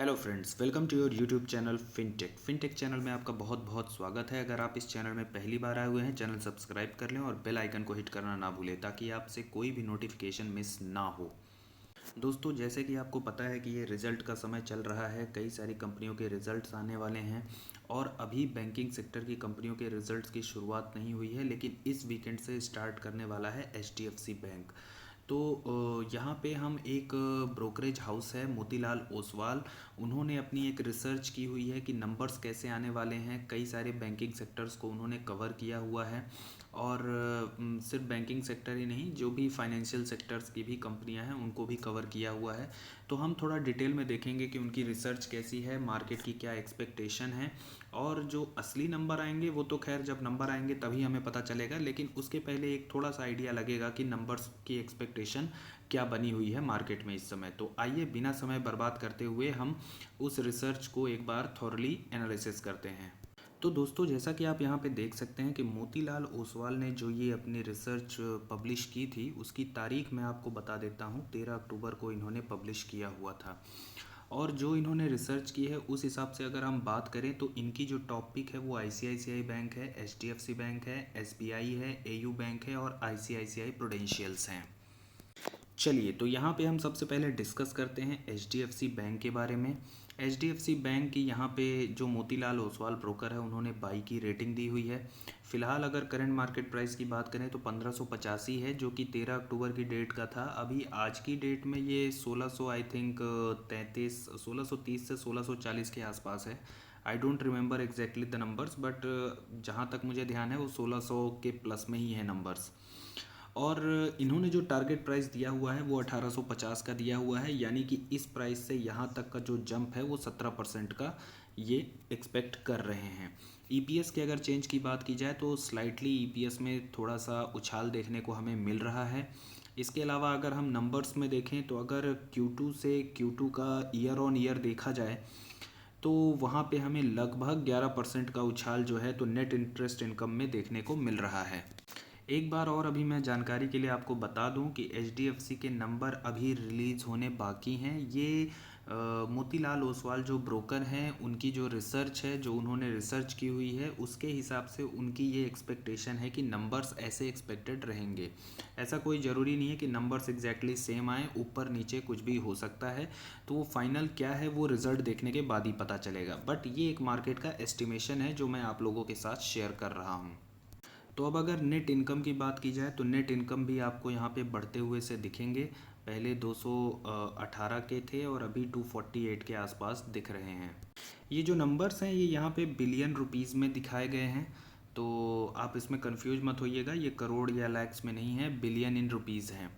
Hello friends, welcome to your YouTube channel fintech channel में आपका बहुत बहुत स्वागत है। अगर आप इस चैनल में पहली बार आए हुए हैं, चैनल सब्सक्राइब कर लें और बेल आइकन को हिट करना ना भूलें ताकि आपसे कोई भी नोटिफिकेशन मिस ना हो। दोस्तों, जैसे कि आपको पता है कि ये रिज़ल्ट का समय चल रहा है, कई सारी कंपनियों के रिज़ल्ट्स आने वाले हैं और अभी बैंकिंग सेक्टर की कंपनियों के रिज़ल्ट्स की शुरुआत नहीं हुई है, लेकिन इस वीकेंड से स्टार्ट करने वाला है एचडीएफसी बैंक। तो यहाँ पे हम एक ब्रोकरेज हाउस है मोतीलाल ओसवाल, उन्होंने अपनी एक रिसर्च की हुई है कि नंबर्स कैसे आने वाले हैं। कई सारे बैंकिंग सेक्टर्स को उन्होंने कवर किया हुआ है और सिर्फ बैंकिंग सेक्टर ही नहीं, जो भी फाइनेंशियल सेक्टर्स की भी कंपनियां हैं उनको भी कवर किया हुआ है। तो हम थोड़ा डिटेल में देखेंगे कि उनकी रिसर्च कैसी है, मार्केट की क्या एक्सपेक्टेशन है और जो असली नंबर आएंगे वो तो खैर जब नंबर आएंगे तभी हमें पता चलेगा, लेकिन उसके पहले एक थोड़ा सा आइडिया लगेगा कि नंबर्स की एक्सपेक्टेशन क्या बनी हुई है मार्केट में इस समय। तो आइए बिना समय बर्बाद करते हुए हम उस रिसर्च को एक बार थॉरली एनालिसिस करते हैं। तो दोस्तों, जैसा कि आप यहाँ पे देख सकते हैं कि मोतीलाल ओसवाल ने जो ये अपनी रिसर्च पब्लिश की थी, उसकी तारीख मैं आपको बता देता हूँ। 13 अक्टूबर को इन्होंने पब्लिश किया हुआ था और जो इन्होंने रिसर्च की है उस हिसाब से अगर हम बात करें तो इनकी जो टॉपिक है वो आईसीआईसीआई बैंक है, एचडीएफसी बैंक है, एसबीआई है, एयू बैंक है और आईसीआईसीआई प्रूडेंशियल्स हैं। चलिए, तो यहाँ पे हम सबसे पहले डिस्कस करते हैं एचडीएफसी बैंक के बारे में। एचडीएफसी बैंक की यहाँ पे जो मोतीलाल ओसवाल ब्रोकर है उन्होंने बाई की रेटिंग दी हुई है। फिलहाल अगर करंट मार्केट प्राइस की बात करें तो 1585 है, जो कि 13 अक्टूबर की डेट का था। अभी आज की डेट में ये 1600 आई थिंक 33 1630 से 1640 के आसपास है। I don't remember exactly the numbers, but जहाँ तक मुझे ध्यान है वो 1600 के प्लस में ही है नंबर्स। और इन्होंने जो टारगेट प्राइस दिया हुआ है वो 1850 का दिया हुआ है, यानी कि इस प्राइस से यहाँ तक का जो जंप है वो 17% का ये एक्सपेक्ट कर रहे हैं। ईपीएस की अगर चेंज की बात की जाए तो स्लाइटली ईपीएस में थोड़ा सा उछाल देखने को हमें मिल रहा है। इसके अलावा अगर हम नंबर्स में देखें तो अगर Q2 से Q2 का ईयर ऑन ईयर देखा जाए तो वहाँ पे हमें लगभग 11% का उछाल जो है तो नेट इंटरेस्ट इनकम में देखने को मिल रहा है। एक बार और अभी मैं जानकारी के लिए आपको बता दूं कि एचडीएफसी के नंबर अभी रिलीज़ होने बाकी हैं। ये मोतीलाल ओसवाल जो ब्रोकर हैं उनकी जो रिसर्च है, जो उन्होंने रिसर्च की हुई है, उसके हिसाब से उनकी ये एक्सपेक्टेशन है कि नंबर्स ऐसे एक्सपेक्टेड रहेंगे। ऐसा कोई ज़रूरी नहीं है कि नंबर्स एग्जैक्टली सेम आए, ऊपर नीचे कुछ भी हो सकता है। तो वो फाइनल क्या है वो रिज़ल्ट देखने के बाद ही पता चलेगा, बट ये एक मार्केट का एस्टिमेशन है जो मैं आप लोगों के साथ शेयर कर रहा हूँ। तो अब अगर नेट इनकम की बात की जाए तो नेट इनकम भी आपको यहाँ पे बढ़ते हुए से दिखेंगे। पहले 218 के थे और अभी 248 के आसपास दिख रहे हैं। ये जो नंबर्स हैं ये यहाँ पे बिलियन रुपीज़ में दिखाए गए हैं, तो आप इसमें कंफ्यूज मत होइएगा, ये करोड़ या लैक्स में नहीं है, बिलियन इन रुपीज़ हैं।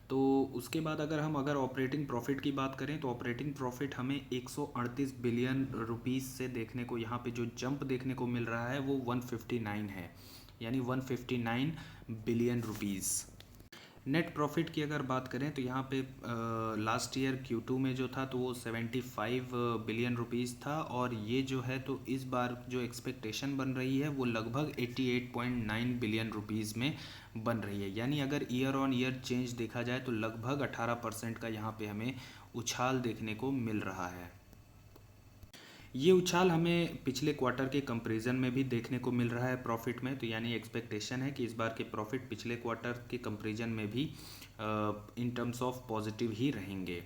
तो उसके बाद अगर ऑपरेटिंग प्रॉफिट की बात करें तो ऑपरेटिंग प्रॉफिट हमें 138 बिलियन रुपीस से देखने को, यहाँ पे जो जंप देखने को मिल रहा है वो 159 है, यानी 159 बिलियन रुपीस। नेट प्रॉफिट की अगर बात करें तो यहाँ पे लास्ट ईयर Q2 में जो था तो वो 75 बिलियन रुपीस था और ये जो है तो इस बार जो एक्सपेक्टेशन बन रही है वो लगभग 88.9 बिलियन रुपीस में बन रही है। यानी अगर ईयर ऑन ईयर चेंज देखा जाए तो लगभग 18% का यहाँ पे हमें उछाल देखने को मिल रहा है। ये उछाल हमें पिछले क्वार्टर के कंपैरिजन में भी देखने को मिल रहा है प्रॉफिट में, तो यानी एक्सपेक्टेशन है कि इस बार के प्रॉफिट पिछले क्वार्टर के कंपैरिजन में भी इन टर्म्स ऑफ पॉजिटिव ही रहेंगे।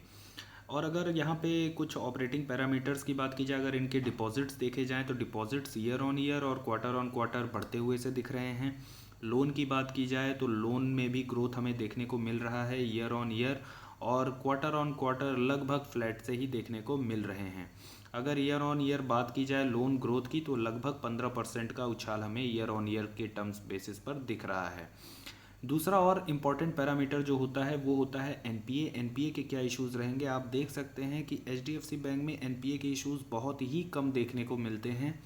और अगर यहाँ पे कुछ ऑपरेटिंग पैरामीटर्स की बात की जाए, अगर इनके डिपॉजिट्स देखे जाएँ तो डिपॉजिट्स ईयर ऑन ईयर और क्वार्टर ऑन क्वार्टर बढ़ते हुए से दिख रहे हैं। लोन की बात की जाए तो लोन में भी ग्रोथ हमें देखने को मिल रहा है ईयर ऑन ईयर, और क्वार्टर ऑन क्वार्टर लगभग फ्लैट से ही देखने को मिल रहे हैं। अगर ईयर ऑन ईयर बात की जाए लोन ग्रोथ की तो लगभग 15% का उछाल हमें ईयर ऑन ईयर के टर्म्स बेसिस पर दिख रहा है। दूसरा और इम्पॉर्टेंट पैरामीटर जो होता है वो होता है एनपीए। एनपीए के क्या इश्यूज़ रहेंगे, आप देख सकते हैं कि एचडीएफसी बैंक में एनपीए के इश्यूज़ बहुत ही कम देखने को मिलते हैं।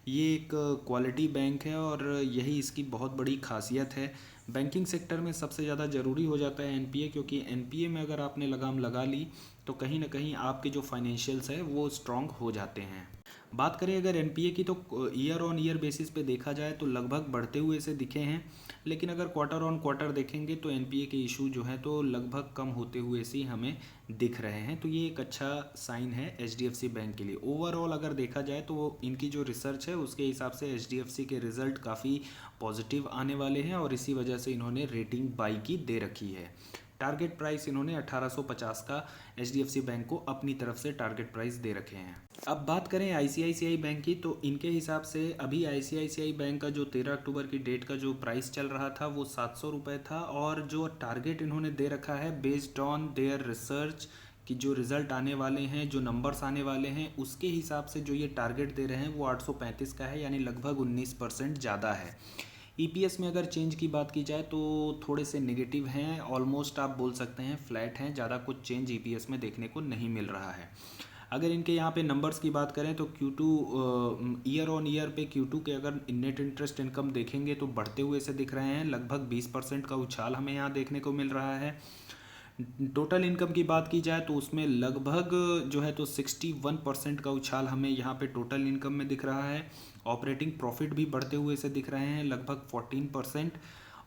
ये एक क्वालिटी बैंक है और यही इसकी बहुत बड़ी खासियत है। बैंकिंग सेक्टर में सबसे ज़्यादा ज़रूरी हो जाता है एनपीए, क्योंकि एनपीए में अगर आपने लगाम लगा ली तो कहीं ना कहीं आपके जो फाइनेंशियल्स है वो स्ट्रांग हो जाते हैं। बात करें अगर एनपीए की, तो ईयर ऑन ईयर बेसिस पे देखा जाए तो लगभग बढ़ते हुए से दिखे हैं, लेकिन अगर क्वार्टर ऑन क्वार्टर देखेंगे तो एनपीए के इशू जो हैं तो लगभग कम होते हुए से हमें दिख रहे हैं। तो ये एक अच्छा साइन है एचडीएफसी बैंक के लिए। ओवरऑल अगर देखा जाए तो इनकी जो रिसर्च है उसके हिसाब से एचडीएफसी के रिजल्ट काफ़ी पॉजिटिव आने वाले हैं और इसी वजह से इन्होंने रेटिंग बाई की दे रखी है। टारगेट प्राइस इन्होंने 1850 का एचडीएफसी बैंक को अपनी तरफ से टारगेट प्राइस दे रखे हैं। अब बात करें आईसीआईसीआई बैंक की, तो इनके हिसाब से अभी आईसीआईसीआई बैंक का जो 13 अक्टूबर की डेट का जो प्राइस चल रहा था वो 700 रुपये था, और जो टारगेट इन्होंने दे रखा है बेस्ड ऑन देयर रिसर्च कि जो रिजल्ट आने वाले हैं, जो नंबर्स आने वाले हैं, उसके हिसाब से जो ये टारगेट दे रहे हैं वो 835 का है, यानी लगभग 19% ज़्यादा है। ईपीएस में अगर चेंज की बात की जाए तो थोड़े से नेगेटिव हैं, ऑलमोस्ट आप बोल सकते हैं फ्लैट हैं, ज़्यादा कुछ चेंज ईपीएस में देखने को नहीं मिल रहा है। अगर इनके यहाँ पे नंबर्स की बात करें तो Q2 ईयर ऑन ईयर पे Q2 के अगर नेट इंटरेस्ट इनकम देखेंगे तो बढ़ते हुए से दिख रहे हैं, लगभग 20% का उछाल हमें यहाँ देखने को मिल रहा है। टोटल इनकम की बात की जाए तो उसमें लगभग जो है तो 61% का उछाल हमें यहाँ पे टोटल इनकम में दिख रहा है। ऑपरेटिंग प्रॉफिट भी बढ़ते हुए से दिख रहे हैं, लगभग 14%।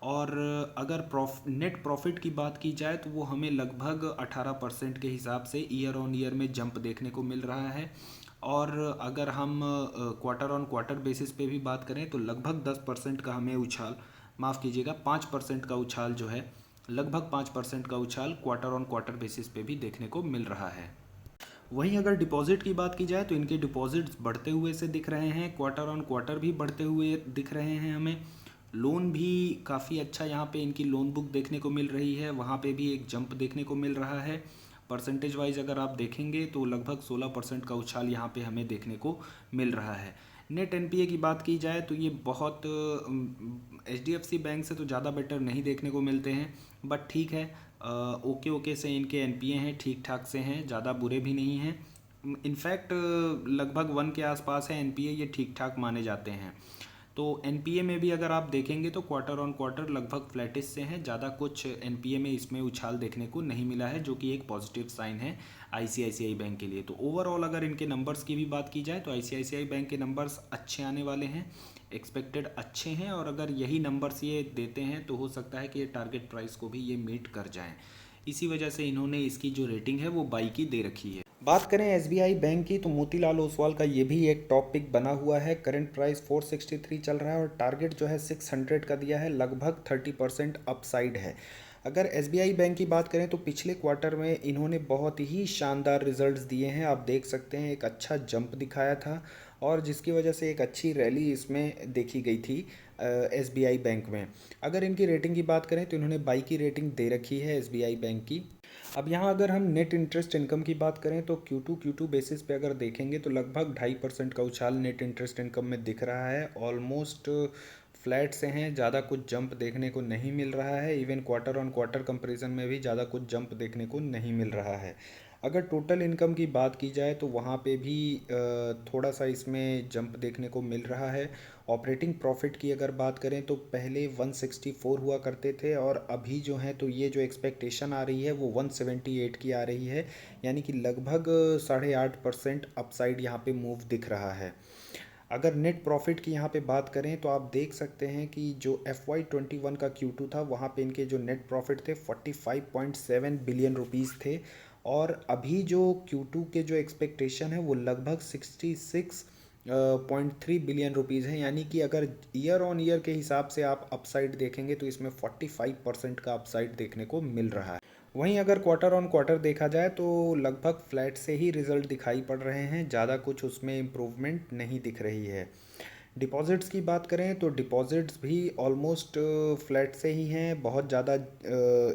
और अगर नेट प्रॉफिट की बात की जाए तो वो हमें लगभग 18% के हिसाब से ईयर ऑन ईयर में जंप देखने को मिल रहा है। और अगर हम क्वार्टर ऑन क्वार्टर बेसिस पे भी बात करें तो लगभग 10% का हमें उछाल, माफ़ कीजिएगा 5% का उछाल जो है, लगभग 5% का उछाल क्वार्टर ऑन क्वार्टर बेसिस पे भी देखने को मिल रहा है। वहीं अगर डिपॉजिट की बात की जाए तो इनके डिपॉजिट्स बढ़ते हुए से दिख रहे हैं, क्वार्टर ऑन क्वार्टर भी बढ़ते हुए दिख रहे हैं हमें। लोन भी काफ़ी अच्छा यहाँ पे इनकी लोन बुक देखने को मिल रही है, वहाँ पे भी एक जंप देखने को मिल रहा है। परसेंटेज वाइज अगर आप देखेंगे तो लगभग 16% का उछाल यहाँ पे हमें देखने को मिल रहा है। नेट एनपीए की बात की जाए तो ये बहुत एचडीएफसी बैंक से तो ज़्यादा बेटर नहीं देखने को मिलते हैं, बट ठीक है, ओके ओके से इनके एनपीए हैं, ठीक ठाक से हैं, ज़्यादा बुरे भी नहीं हैं। इनफैक्ट लगभग 1 के आसपास है एनपीए, ये ठीक ठाक माने जाते हैं। तो एनपीए में भी अगर आप देखेंगे तो क्वार्टर ऑन क्वार्टर लगभग फ्लैटिश से हैं, ज़्यादा कुछ एनपीए में इसमें उछाल देखने को नहीं मिला है, जो कि एक पॉजिटिव साइन है आईसीआईसीआई बैंक के लिए। तो ओवरऑल अगर इनके नंबर्स की भी बात की जाए तो आईसीआईसीआई बैंक के नंबर्स अच्छे आने वाले हैं, एक्सपेक्टेड अच्छे हैं, और अगर यही नंबर्स ये देते हैं तो हो सकता है कि ये टारगेट प्राइस को भी ये मीट कर जाएं। इसी वजह से इन्होंने इसकी जो रेटिंग है वो बाई की दे रखी है। बात करें एसबीआई बैंक की, तो मोतीलाल ओसवाल का ये भी एक टॉप पिक बना हुआ है। करंट प्राइस 463 चल रहा है और टारगेट जो है 600 का दिया है, लगभग 30% अपसाइड है। अगर एसबीआई बैंक की बात करें तो पिछले क्वार्टर में इन्होंने बहुत ही शानदार रिजल्ट्स दिए हैं, आप देख सकते हैं एक अच्छा जंप दिखाया था, और जिसकी वजह से एक अच्छी रैली इसमें देखी गई थी एसबीआई बैंक में। अगर इनकी रेटिंग की बात करें तो इन्होंने बाई की रेटिंग दे रखी है एसबीआई बैंक की। अब यहाँ अगर हम नेट इंटरेस्ट इनकम की बात करें तो Q2 बेसिस पे अगर देखेंगे तो लगभग 2.5% का उछाल नेट इंटरेस्ट इनकम में दिख रहा है। ऑलमोस्ट फ्लैट से हैं, ज़्यादा कुछ जंप देखने को नहीं मिल रहा है। Even quarter on quarter comparison में भी ज़्यादा कुछ जंप देखने को नहीं मिल रहा है। अगर टोटल इनकम की बात की जाए तो वहाँ पे भी थोड़ा सा इसमें जंप देखने को मिल रहा है। ऑपरेटिंग प्रॉफिट की अगर बात करें तो पहले 164 हुआ करते थे, और अभी जो है तो ये जो एक्सपेक्टेशन आ रही है वो 178 की आ रही है, यानी कि लगभग 8.5% अपसाइड यहाँ पे मूव दिख रहा है। अगर नेट प्रॉफिट की यहाँ पे बात करें तो आप देख सकते हैं कि जो FY21 का Q2 था वहाँ पे इनके जो नेट प्रॉफिट थे 45.7 बिलियन रुपीज़ थे, और अभी जो Q2 के जो एक्सपेक्टेशन है वो लगभग 66.3 बिलियन रुपीज़ है, यानी कि अगर ईयर ऑन ईयर के हिसाब से आप अपसाइड देखेंगे तो इसमें 45% का अपसाइड देखने को मिल रहा है। वहीं अगर क्वार्टर ऑन क्वार्टर देखा जाए तो लगभग फ्लैट से ही रिजल्ट दिखाई पड़ रहे हैं, ज़्यादा कुछ उसमें इम्प्रूवमेंट नहीं दिख रही है। डिपॉजिट्स की बात करें तो डिपॉजिट्स भी ऑलमोस्ट फ्लैट से ही हैं, बहुत ज़्यादा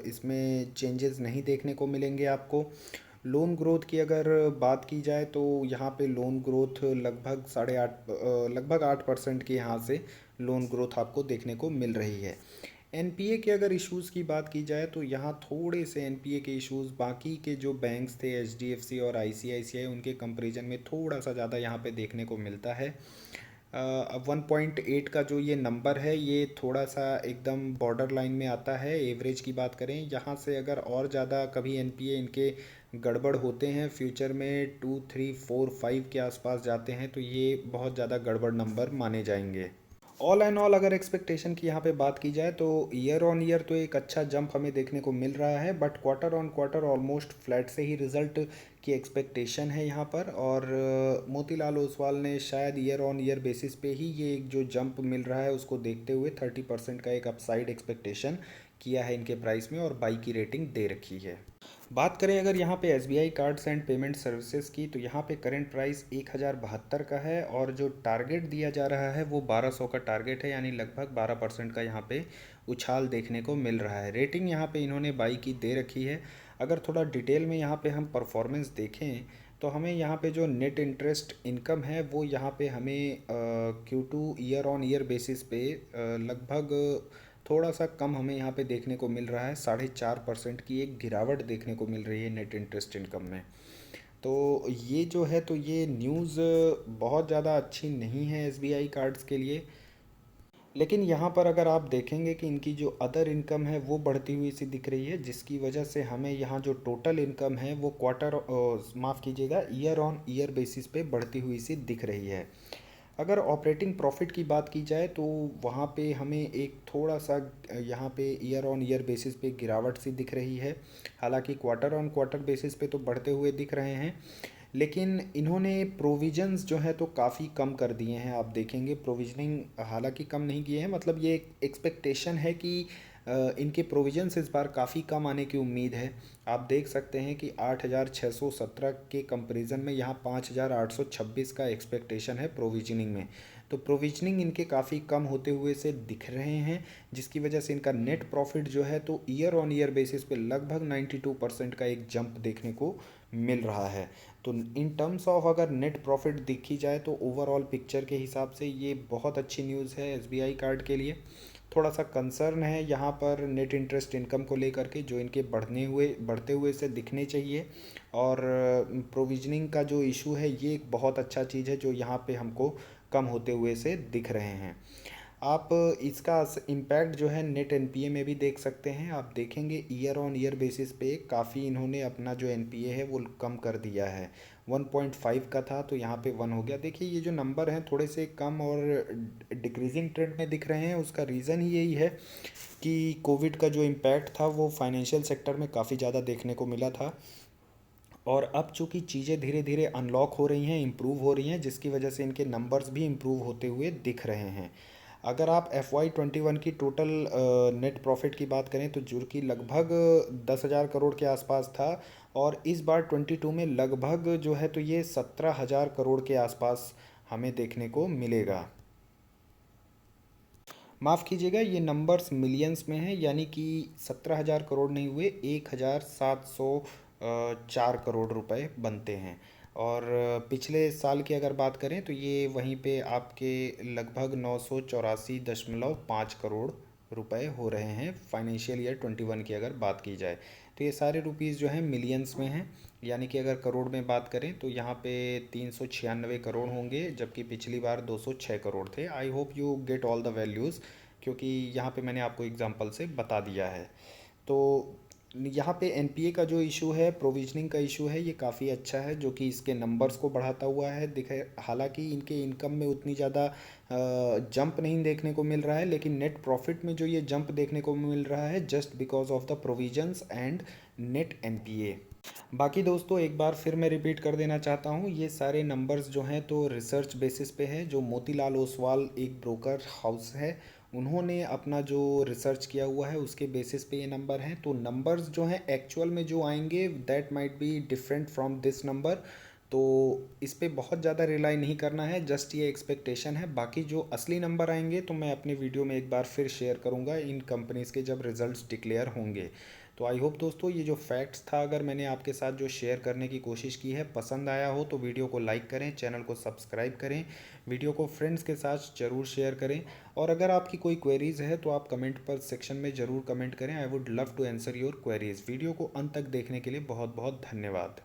इसमें चेंजेस नहीं देखने को मिलेंगे आपको। लोन ग्रोथ की अगर बात की जाए तो यहाँ पे लोन ग्रोथ लगभग 8% के यहाँ से लोन ग्रोथ आपको देखने को मिल रही है। एनपीए के अगर इश्यूज़ की बात की जाए तो यहाँ थोड़े से एनपीए के इश्यूज़ बाकी के जो बैंक्स थे एचडीएफसी और आईसीआईसीआई उनके कंपैरिजन में थोड़ा सा ज़्यादा यहाँ पे देखने को मिलता है। 1.8 का जो ये नंबर है ये थोड़ा सा एकदम बॉर्डर लाइन में आता है। एवरेज की बात करें यहाँ से अगर और ज़्यादा कभी एनपीए इनके गड़बड़ होते हैं, फ्यूचर में 2, 3, 4, 5 के आसपास जाते हैं तो ये बहुत ज़्यादा गड़बड़ नंबर माने जाएंगे। ऑल एंड ऑल अगर एक्सपेक्टेशन की यहाँ पे बात की जाए तो ईयर ऑन ईयर तो एक अच्छा जंप हमें देखने को मिल रहा है, but quarter on quarter almost flat से ही रिजल्ट की एक्सपेक्टेशन है यहाँ पर। और मोतीलाल ओसवाल ने शायद ईयर ऑन ईयर बेसिस पे ही ये एक जो जंप मिल रहा है उसको देखते हुए 30% का एक अपसाइड एक्सपेक्टेशन किया है इनके प्राइस में और बाई की रेटिंग दे रखी है। बात करें अगर यहाँ पे SBI cards and payment services की, तो यहाँ पे करंट प्राइस 1072 का है और जो टारगेट दिया जा रहा है वो 1200 का टारगेट है, यानी लगभग 12% का यहाँ पे उछाल देखने को मिल रहा है। रेटिंग यहाँ पे इन्होंने बाई की दे रखी है। अगर थोड़ा डिटेल में यहाँ पे हम परफॉर्मेंस देखें तो हमें यहाँ पे जो नेट इंटरेस्ट इनकम है वो यहाँ पे हमें Q2 year on year basis पे लगभग थोड़ा सा कम हमें यहाँ पे देखने को मिल रहा है। 4.5% की एक गिरावट देखने को मिल रही है नेट इंटरेस्ट इनकम में। तो ये जो है तो ये न्यूज़ बहुत ज़्यादा अच्छी नहीं है SBI कार्ड्स के लिए। लेकिन यहाँ पर अगर आप देखेंगे कि इनकी जो अदर इनकम है वो बढ़ती हुई सी दिख रही है, जिसकी वजह से हमें यहाँ जो टोटल इनकम है वो माफ़ कीजिएगा, ईयर ऑन ईयर बेसिस पे बढ़ती हुई सी दिख रही है। अगर ऑपरेटिंग प्रॉफिट की बात की जाए तो वहाँ पे हमें एक थोड़ा सा यहाँ पे ईयर ऑन ईयर बेसिस पे गिरावट सी दिख रही है। हालांकि क्वार्टर ऑन क्वार्टर बेसिस पे तो बढ़ते हुए दिख रहे हैं, लेकिन इन्होंने प्रोविजंस जो है तो काफ़ी कम कर दिए हैं। आप देखेंगे प्रोविजनिंग हालांकि कम नहीं किए हैं, मतलब ये एक्सपेक्टेशन है कि इनके प्रोविजंस इस बार काफ़ी कम आने की उम्मीद है। आप देख सकते हैं कि 8617 के कंपैरिजन में यहाँ 5826 का एक्सपेक्टेशन है प्रोविजनिंग में। तो प्रोविजनिंग इनके काफ़ी कम होते हुए से दिख रहे हैं, जिसकी वजह से इनका नेट प्रॉफिट जो है तो ईयर ऑन ईयर बेसिस पे लगभग 92% का एक जंप देखने को मिल रहा है। तो इन टर्म्स ऑफ अगर नेट प्रॉफिट देखी जाए तो ओवरऑल पिक्चर के हिसाब से ये बहुत अच्छी न्यूज़ है SBI कार्ड के लिए। थोड़ा सा कंसर्न है यहाँ पर नेट इंटरेस्ट इनकम को लेकर के, जो इनके बढ़ते हुए से दिखने चाहिए। और प्रोविजनिंग का जो इशू है ये एक बहुत अच्छा चीज़ है जो यहाँ पे हमको कम होते हुए से दिख रहे हैं। आप इसका इम्पैक्ट जो है नेट NPA में भी देख सकते हैं। आप देखेंगे ईयर ऑन ईयर बेसिस पे काफ़ी इन्होंने अपना जो NPA है वो कम कर दिया है। 1.5 का था तो यहाँ पे 1 हो गया। देखिए ये जो नंबर हैं थोड़े से कम और डिक्रीजिंग ट्रेंड में दिख रहे हैं, उसका रीज़न ही यही है कि कोविड का जो इम्पैक्ट था वो फाइनेंशियल सेक्टर में काफ़ी ज़्यादा देखने को मिला था। और अब चूँकि चीज़ें धीरे धीरे अनलॉक हो रही हैं, इम्प्रूव हो रही हैं, जिसकी वजह से इनके नंबर्स भी इम्प्रूव होते हुए दिख रहे हैं। अगर आप FY21 की टोटल नेट प्रॉफिट की बात करें तो जो कि लगभग 10,000 करोड़ के आसपास था, और इस बार 22 में लगभग जो है तो ये 17,000 करोड़ के आसपास हमें देखने को मिलेगा। माफ़ कीजिएगा, ये नंबर्स मिलियंस में हैं, यानी कि 17,000 करोड़ नहीं हुए, 1,704 करोड़ रुपए बनते हैं। और पिछले साल की अगर बात करें तो ये वहीं पे आपके लगभग 984.5 करोड़ रुपए हो रहे हैं फाइनेंशियल ईयर 21 की अगर बात की जाए। तो ये सारे रुपीज़ जो हैं मिलियंस में हैं, यानी कि अगर करोड़ में बात करें तो यहाँ पे 396 करोड़ होंगे, जबकि पिछली बार 206 करोड़ थे। I hope you get all the values, क्योंकि यहाँ पे मैंने आपको एग्जांपल से बता दिया है। तो यहाँ पे NPA का जो इशू है, प्रोविजनिंग का इशू है, ये काफ़ी अच्छा है जो कि इसके नंबर्स को बढ़ाता हुआ है दिखे। हालांकि इनके इनकम में उतनी ज़्यादा जंप नहीं देखने को मिल रहा है, लेकिन नेट प्रॉफिट में जो ये जंप देखने को मिल रहा है just because of the provisions and net NPA। बाकी दोस्तों एक बार फिर मैं रिपीट कर देना चाहता हूँ, ये सारे नंबर्स जो हैं तो रिसर्च बेसिस पे है। जो मोतीलाल ओसवाल एक ब्रोकर हाउस है, उन्होंने अपना जो रिसर्च किया हुआ है उसके बेसिस पे ये नंबर हैं। तो नंबर्स जो हैं एक्चुअल में जो आएंगे that might be different from this number. तो इस पे बहुत ज़्यादा रिलाई नहीं करना है, जस्ट ये एक्सपेक्टेशन है। बाकी जो असली नंबर आएंगे तो मैं अपने वीडियो में एक बार फिर शेयर करूँगा इन कंपनीज़ के जब रिजल्ट्स डिक्लेयर होंगे। तो आई होप दोस्तों ये जो फैक्ट्स था अगर मैंने आपके साथ जो शेयर करने की कोशिश की है पसंद आया हो तो वीडियो को लाइक करें, चैनल को सब्सक्राइब करें, वीडियो को फ्रेंड्स के साथ ज़रूर शेयर करें। और अगर आपकी कोई क्वेरीज़ है तो आप कमेंट पर सेक्शन में ज़रूर कमेंट करें। I would love to answer your queries. Video को अंत तक देखने के लिए बहुत बहुत धन्यवाद।